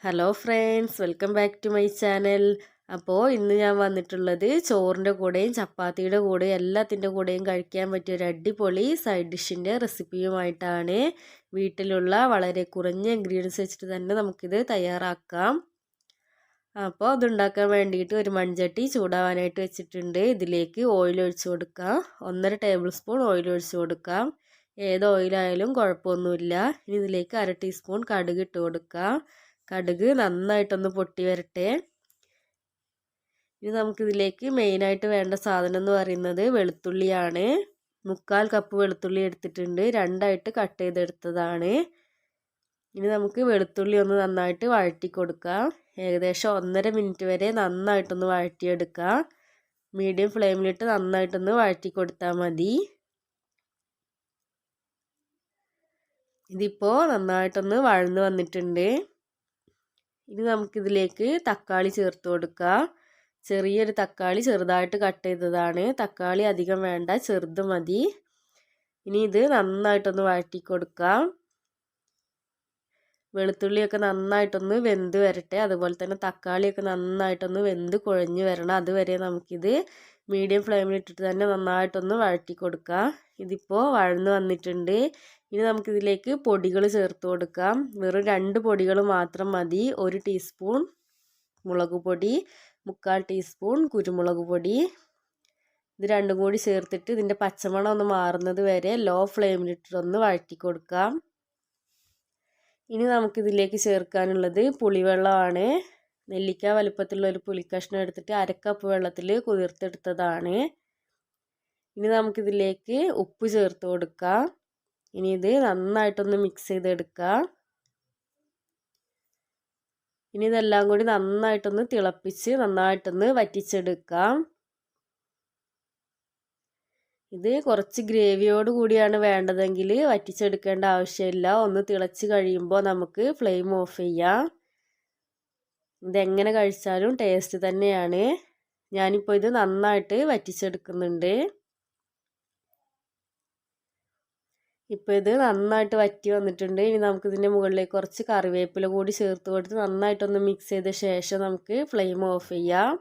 Hello friends, welcome back to my channel. അപ്പോൾ ഇന്ന് ഞാൻ വന്നിട്ടുള്ളത് ചോറിൻ്റെ കൂടെയും ചപ്പാത്തിയുടെ കൂടെയും എല്ലാത്തിൻ്റെ കൂടെയും കഴിക്കാൻ പറ്റിയ ഒരു അടിപൊളി സൈഡ് ഡിഷിൻ്റെ റെസിപ്പിയുമായിട്ടാണ്. വീട്ടിലുള്ള വളരെ കുറഞ്ഞ ഇൻഗ്രീഡിയൻസ് വെച്ചിട്ട് തന്നെ നമുക്കിത് തയ്യാറാക്കാം. അപ്പോൾ അതുണ്ടാക്കാൻ വേണ്ടിയിട്ട് ഒരു മൺചട്ടി ചൂടാവാനായിട്ട് വെച്ചിട്ടുണ്ട്. ഇതിലേക്ക് ഓയിൽ ഒഴിച്ച് കൊടുക്കാം. 1.5 ടേബിൾ സ്പൂൺ ഓയിൽ ഒഴിച്ച് കൊടുക്കാം. ഏത് ഓയിലായാലും കുഴപ്പമൊന്നുമില്ല. ഇനി ഇതിലേക്ക് 1/2 ടീസ്പൂൺ കടുക് ഇട്ട് കൊടുക്കാം. കടുക് നന്നായിട്ടൊന്ന് പൊട്ടി വരട്ടെ. ഇനി നമുക്കിതിലേക്ക് മെയിനായിട്ട് വേണ്ട സാധനം എന്ന് പറയുന്നത് വെളുത്തുള്ളിയാണ്. 3/4 കപ്പ് വെളുത്തുള്ളി എടുത്തിട്ടുണ്ട്. 2ആയിട്ട് കട്ട് ചെയ്തെടുത്തതാണ്. ഇനി നമുക്ക് വെളുത്തുള്ളി ഒന്ന് നന്നായിട്ട് വഴറ്റി കൊടുക്കാം. ഏകദേശം 1.5 മിനിറ്റ് വരെ നന്നായിട്ടൊന്ന് വഴറ്റിയെടുക്കാം. മീഡിയം ഫ്ലെയിമിലിട്ട് നന്നായിട്ടൊന്ന് വഴറ്റി കൊടുത്താൽ മതി. ഇതിപ്പോൾ നന്നായിട്ടൊന്ന് വഴന്ന് വന്നിട്ടുണ്ട്. ഇനി നമുക്കിതിലേക്ക് തക്കാളി ചേർത്ത് കൊടുക്കാം. ചെറിയൊരു തക്കാളി ചെറുതായിട്ട് കട്ട് ചെയ്തതാണ്. തക്കാളി അധികം വേണ്ട, ചെറുത് മതി. ഇനി ഇത് നന്നായിട്ടൊന്ന് വഴറ്റി കൊടുക്കാം. വെളുത്തുള്ളിയൊക്കെ നന്നായിട്ടൊന്ന് വെന്ത് വരട്ടെ. അതുപോലെ തന്നെ തക്കാളിയൊക്കെ നന്നായിട്ടൊന്ന് വെന്ത് കുഴഞ്ഞ് വരണം. അതുവരെ നമുക്കിത് മീഡിയം ഫ്ലെയിമിലിട്ടിട്ട് തന്നെ നന്നായിട്ടൊന്ന് വഴറ്റി കൊടുക്കാം. ഇതിപ്പോൾ വഴന്ന് വന്നിട്ടുണ്ട്. ഇനി നമുക്കിതിലേക്ക് പൊടികൾ ചേർത്ത് കൊടുക്കാം. വെറും 2 പൊടികൾ മാത്രം മതി. 1 ടീസ്പൂൺ മുളക് പൊടി, 3/4 ടീസ്പൂൺ കുരുമുളക് പൊടി. ഇത് രണ്ടും കൂടി ചേർത്തിട്ട് ഇതിൻ്റെ പച്ചമണം ഒന്ന് മാറുന്നത് വരെ ലോ ഫ്ലെയിമിലിട്ടൊന്ന് വഴറ്റി കൊടുക്കാം. ഇനി നമുക്കിതിലേക്ക് ചേർക്കാനുള്ളത് പുളിവെള്ളമാണ്. നെല്ലിക്ക വലുപ്പത്തിലുള്ള ഒരു പുളിക്കഷ്ണം എടുത്തിട്ട് 1/2 കപ്പ് വെള്ളത്തിൽ കുതിർത്തെടുത്തതാണ്. ഇനി നമുക്കിതിലേക്ക് ഉപ്പ് ചേർത്ത് കൊടുക്കാം. ഇനി ഇത് നന്നായിട്ടൊന്ന് മിക്സ് ചെയ്തെടുക്കാം. ഇനി ഇതെല്ലാം കൂടി നന്നായിട്ടൊന്ന് തിളപ്പിച്ച് നന്നായിട്ടൊന്ന് വറ്റിച്ചെടുക്കാം. ഇത് കുറച്ച് ഗ്രേവിയോട് കൂടിയാണ് വേണ്ടതെങ്കിൽ വറ്റിച്ചെടുക്കേണ്ട ആവശ്യമില്ല. ഒന്ന് തിളച്ച് കഴിയുമ്പോൾ നമുക്ക് ഫ്ലെയിം ഓഫ് ചെയ്യാം. ഇതെങ്ങനെ കഴിച്ചാലും ടേസ്റ്റ് തന്നെയാണ്. ഞാനിപ്പോൾ ഇത് നന്നായിട്ട് വറ്റിച്ചെടുക്കുന്നുണ്ട്. ഇപ്പോൾ ഇത് നന്നായിട്ട് വറ്റി വന്നിട്ടുണ്ട്. ഇനി നമുക്കിതിൻ്റെ മുകളിലേക്ക് കുറച്ച് കറിവേപ്പില കൂടി ചേർത്ത് കൊടുത്ത് നന്നായിട്ടൊന്ന് മിക്സ് ചെയ്ത ശേഷം നമുക്ക് ഫ്ലെയിം ഓഫ് ചെയ്യാം.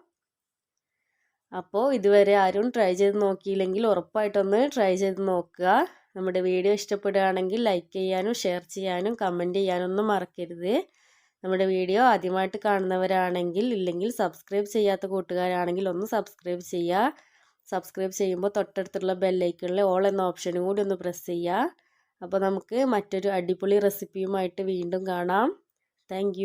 അപ്പോൾ ഇതുവരെ ആരും ട്രൈ ചെയ്ത് നോക്കിയില്ലെങ്കിൽ ഉറപ്പായിട്ടൊന്ന് ട്രൈ ചെയ്ത് നോക്കുക. നമ്മുടെ വീഡിയോ ഇഷ്ടപ്പെടുകയാണെങ്കിൽ ലൈക്ക് ചെയ്യാനും ഷെയർ ചെയ്യാനും കമൻറ്റ് ചെയ്യാനൊന്നും മറക്കരുത്. നമ്മുടെ വീഡിയോ ആദ്യമായിട്ട് കാണുന്നവരാണെങ്കിൽ ഇല്ലെങ്കിൽ സബ്സ്ക്രൈബ് ചെയ്യാത്ത കൂട്ടുകാരാണെങ്കിൽ ഒന്ന് സബ്സ്ക്രൈബ് ചെയ്യുക. സബ്സ്ക്രൈബ് ചെയ്യുമ്പോൾ തൊട്ടടുത്തുള്ള ബെല്ലൈക്കണിൽ ഓൾ എന്ന ഓപ്ഷനും കൂടി ഒന്ന് പ്രസ് ചെയ്യുക. അപ്പോൾ നമുക്ക് മറ്റൊരു അടിപൊളി റെസിപ്പിയുമായിട്ട് വീണ്ടും കാണാം. താങ്ക്